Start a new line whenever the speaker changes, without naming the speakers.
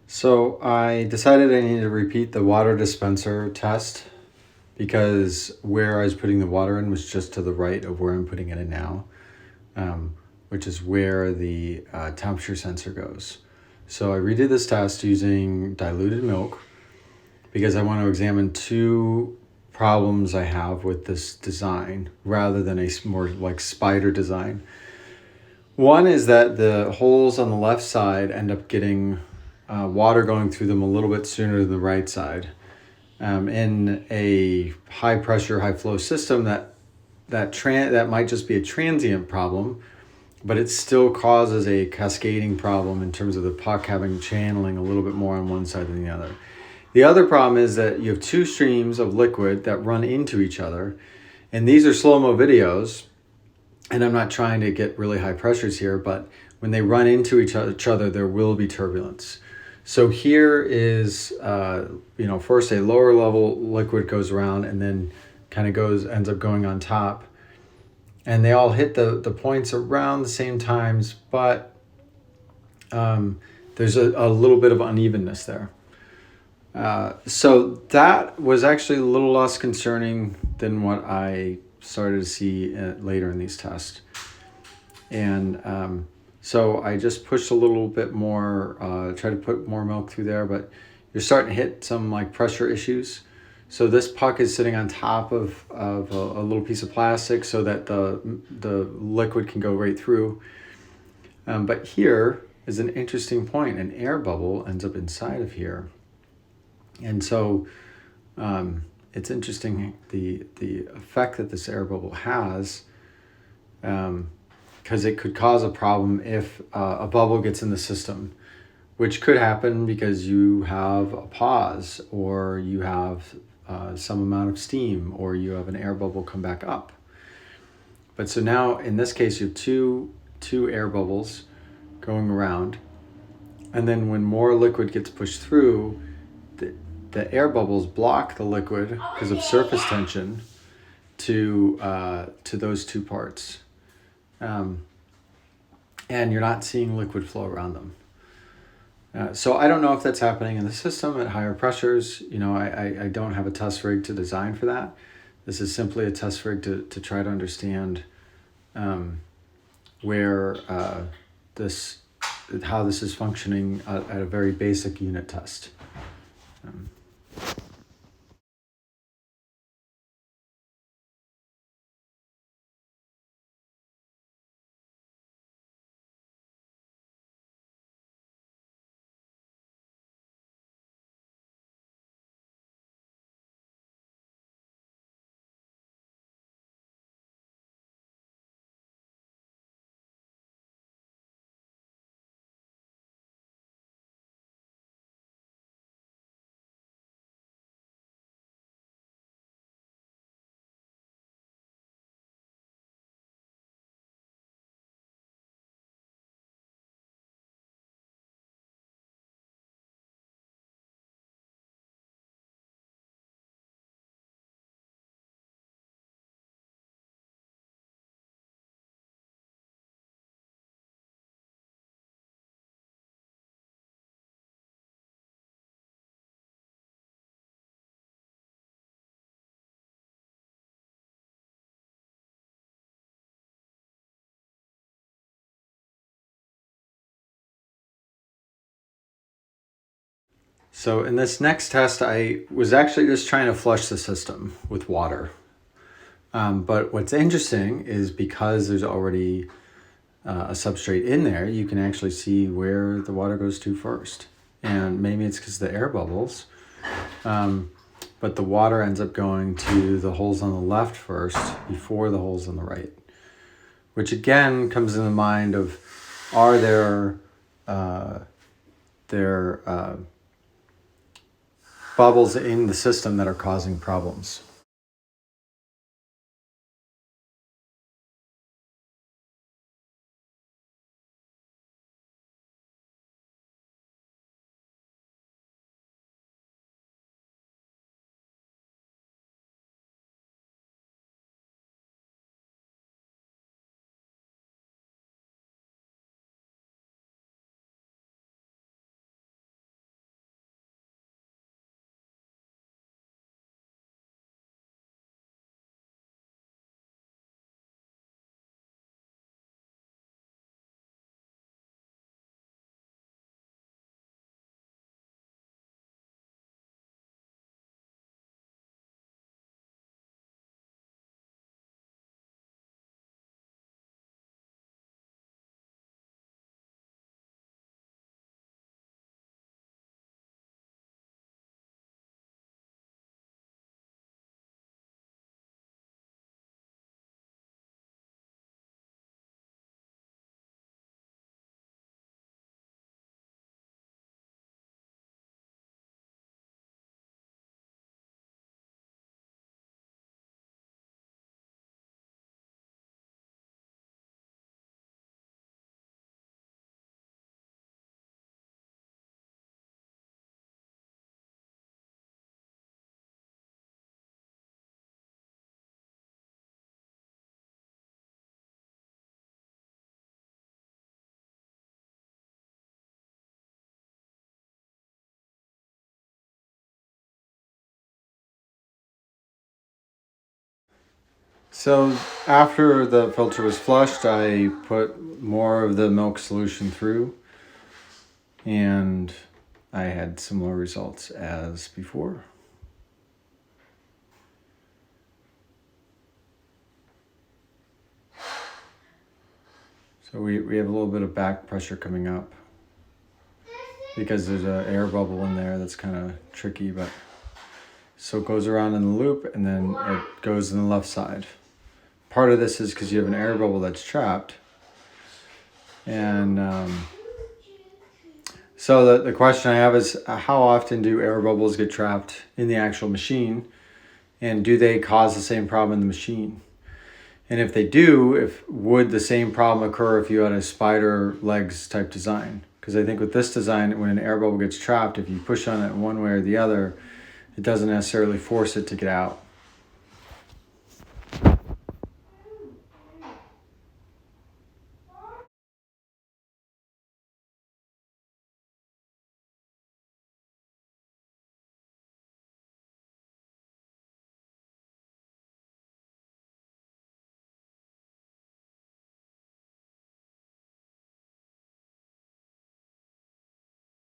So I decided I needed to repeat the water dispenser test because where I was putting the water in was just to the right of where I'm putting it in now, which is where the temperature sensor goes. So I redid this test using diluted milk because I want to examine two problems I have with this design rather than a more like spider design. One is that the holes on the left side end up getting water going through them a little bit sooner than the right side. In a high pressure, high flow system, that might just be a transient problem, but it still causes a cascading problem in terms of the puck having channeling a little bit more on one side than the other. The other problem is that you have two streams of liquid that run into each other, and these are slow-mo videos, and I'm not trying to get really high pressures here, but when they run into each other, there will be turbulence. So here is, first a lower level liquid goes around and then ends up going on top. And they all hit the points around the same times, but there's a little bit of unevenness there. So that was actually a little less concerning than what I started to see later in these tests. And so I just pushed a little bit more, tried to put more milk through there, but you're starting to hit some like pressure issues. So this puck is sitting on top of a little piece of plastic so that the liquid can go right through. But here is an interesting point. An air bubble ends up inside of here. And so it's interesting the effect that this air bubble has, because it could cause a problem if a bubble gets in the system, which could happen because you have a pause or you have some amount of steam or you have an air bubble come back up. But so now in this case you have two air bubbles going around, and then when more liquid gets pushed through, the air bubbles block the liquid because of surface tension to those two parts, and you're not seeing liquid flow around them. So I don't know if that's happening in the system at higher pressures. I don't have a test rig to design for that. This is simply a test rig to try to understand where how this is functioning at a very basic unit test. So in this next test, I was actually just trying to flush the system with water. But what's interesting is because there's already a substrate in there, you can actually see where the water goes to first. And maybe it's because the air bubbles, but the water ends up going to the holes on the left first before the holes on the right, which again comes in the mind of, are there bubbles in the system that are causing problems? So after the filter was flushed, I put more of the milk solution through, and I had similar results as before. So we have a little bit of back pressure coming up because there's an air bubble in there that's kind of tricky, but so it goes around in the loop and then it goes in the left side. Part of this is because you have an air bubble that's trapped. And so the question I have is, how often do air bubbles get trapped in the actual machine? And do they cause the same problem in the machine? And if they do, would the same problem occur if you had a spider legs type design? Because I think with this design, when an air bubble gets trapped, if you push on it one way or the other, it doesn't necessarily force it to get out.